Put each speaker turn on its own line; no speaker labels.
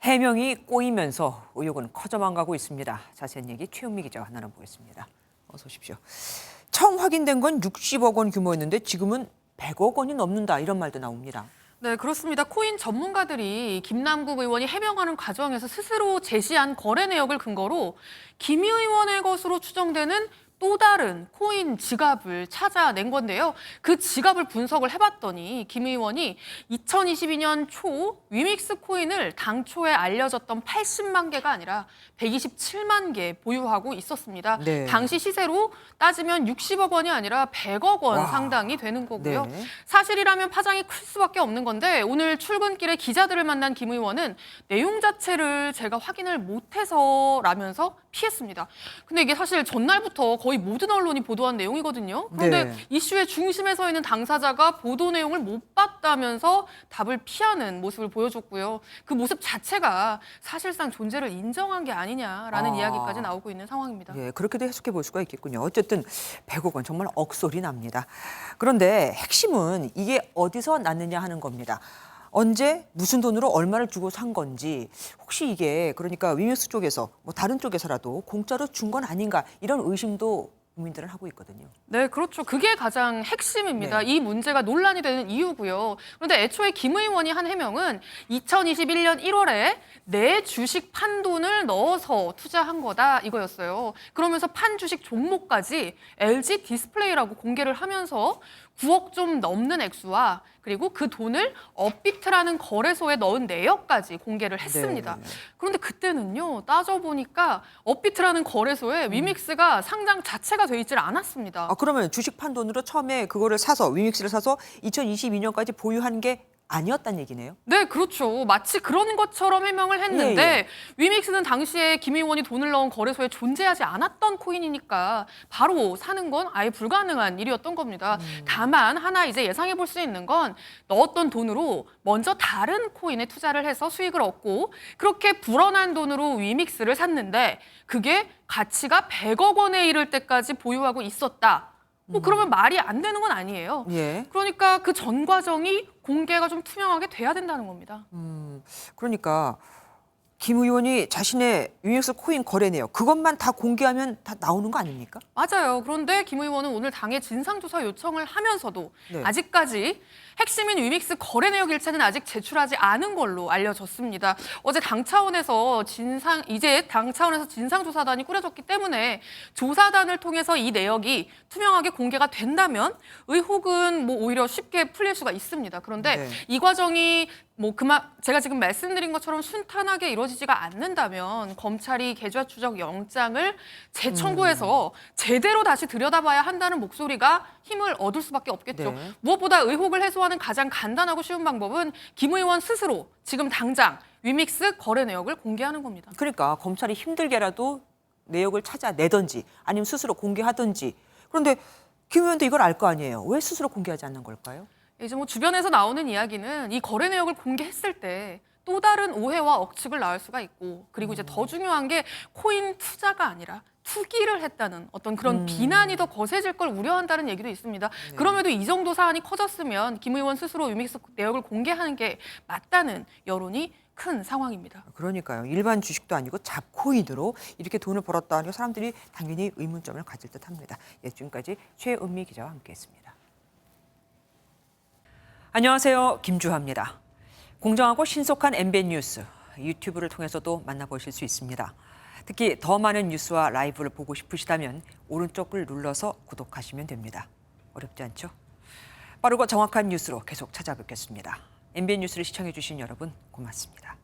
해명이 꼬이면서 의혹은 커져만 가고 있습니다. 자세한 얘기 최은미 기자가 나눠보겠습니다. 어서 오십시오. 처음 확인된 건 60억 원 규모였는데 지금은 100억 원이 넘는다 이런 말도 나옵니다.
네, 그렇습니다. 코인 전문가들이 김남국 의원이 해명하는 과정에서 스스로 제시한 거래 내역을 근거로 김 의원의 것으로 추정되는 또 다른 코인 지갑을 찾아낸 건데요. 그 지갑을 분석을 해봤더니 김 의원이 2022년 초 위믹스 코인을 당초에 알려졌던 80만 개가 아니라 127만 개 보유하고 있었습니다.
네.
당시 시세로 따지면 60억 원이 아니라 100억 원
와.
상당이 되는 거고요.
네.
사실이라면 파장이 클 수밖에 없는 건데 오늘 출근길에 기자들을 만난 김 의원은 내용 자체를 제가 확인을 못해서라면서 피했습니다. 근데 이게 사실 전날부터 거의 모든 언론이 보도한 내용이거든요. 그런데
네.
이슈의 중심에 서 있는 당사자가 보도 내용을 못 봤다면서 답을 피하는 모습을 보여줬고요. 그 모습 자체가 사실상 존재를 인정한 게 아니냐라는 이야기까지 나오고 있는 상황입니다.
예, 그렇게도 해석해 볼 수가 있겠군요. 어쨌든 100억 원 정말 억소리 납니다. 그런데 핵심은 이게 어디서 났느냐 하는 겁니다. 언제 무슨 돈으로 얼마를 주고 산 건지 혹시 이게 그러니까 위믹스 쪽에서 뭐 다른 쪽에서라도 공짜로 준 건 아닌가 이런 의심도 국민들은 하고 있거든요.
네, 그렇죠. 그게 가장 핵심입니다.
네.
이 문제가 논란이 되는 이유고요. 그런데 애초에 김 의원이 한 해명은 2021년 1월에 내 주식 판 돈을 넣어서 투자한 거다 이거였어요. 그러면서 판 주식 종목까지 LG 디스플레이라고 공개를 하면서 9억 좀 넘는 액수와 그리고 그 돈을 업비트라는 거래소에 넣은 내역까지 공개를 했습니다.
네.
그런데 그때는요, 따져보니까 업비트라는 거래소에 위믹스가 상장 자체가 돼 있질 않았습니다.
그러면 주식 판 돈으로 처음에 그거를 사서 위믹스를 사서 2022년까지 보유한 게 아니었단 얘기네요.
네, 그렇죠. 마치 그런 것처럼 해명을 했는데
예.
위믹스는 당시에 김 의원이 돈을 넣은 거래소에 존재하지 않았던 코인이니까 바로 사는 건 아예 불가능한 일이었던 겁니다. 다만 하나 이제 예상해 볼 수 있는 건 넣었던 돈으로 먼저 다른 코인에 투자를 해서 수익을 얻고 그렇게 불어난 돈으로 위믹스를 샀는데 그게 가치가 100억 원에 이를 때까지 보유하고 있었다. 뭐 그러면 말이 안 되는 건 아니에요.
예.
그러니까 그 전 과정이 공개가 좀 투명하게 돼야 된다는 겁니다.
그러니까 김 의원이 자신의 위믹스 코인 거래 내역 그것만 다 공개하면 다 나오는 거 아닙니까?
맞아요. 그런데 김 의원은 오늘 당에 진상조사 요청을 하면서도
네.
아직까지 핵심인 위믹스 거래 내역 일체는 아직 제출하지 않은 걸로 알려졌습니다. 어제 당 차원에서 진상조사단이 꾸려졌기 때문에 조사단을 통해서 이 내역이 투명하게 공개가 된다면 의혹은 뭐 오히려 쉽게 풀릴 수가 있습니다. 그런데
네.
이 과정이 제가 지금 말씀드린 것처럼 순탄하게 이루어지지가 않는다면 검찰이 계좌 추적 영장을 재청구해서 제대로 다시 들여다봐야 한다는 목소리가 힘을 얻을 수밖에 없겠죠.
네.
무엇보다 의혹을 해소하는 가장 간단하고 쉬운 방법은 김 의원 스스로 지금 당장 위믹스 거래 내역을 공개하는 겁니다.
그러니까 검찰이 힘들게라도 내역을 찾아내든지 아니면 스스로 공개하든지. 그런데 김 의원도 이걸 알 거 아니에요. 왜 스스로 공개하지 않는 걸까요?
이제 뭐 주변에서 나오는 이야기는 이 거래 내역을 공개했을 때 또 다른 오해와 억측을 낳을 수가 있고 그리고 이제 더 중요한 게 코인 투자가 아니라 투기를 했다는 어떤 그런 비난이 더 거세질 걸 우려한다는 얘기도 있습니다. 그럼에도 이 정도 사안이 커졌으면 김 의원 스스로 위믹스 내역을 공개하는 게 맞다는 여론이 큰 상황입니다.
그러니까요. 일반 주식도 아니고 잡코인으로 이렇게 돈을 벌었다 하니 사람들이 당연히 의문점을 가질 듯합니다. 예, 지금까지 최은미 기자와 함께했습니다. 안녕하세요. 김주하입니다. 공정하고 신속한 MBN 뉴스 유튜브를 통해서도 만나보실 수 있습니다. 특히 더 많은 뉴스와 라이브를 보고 싶으시다면 오른쪽을 눌러서 구독하시면 됩니다. 어렵지 않죠? 빠르고 정확한 뉴스로 계속 찾아뵙겠습니다. MBN 뉴스를 시청해 주신 여러분 고맙습니다.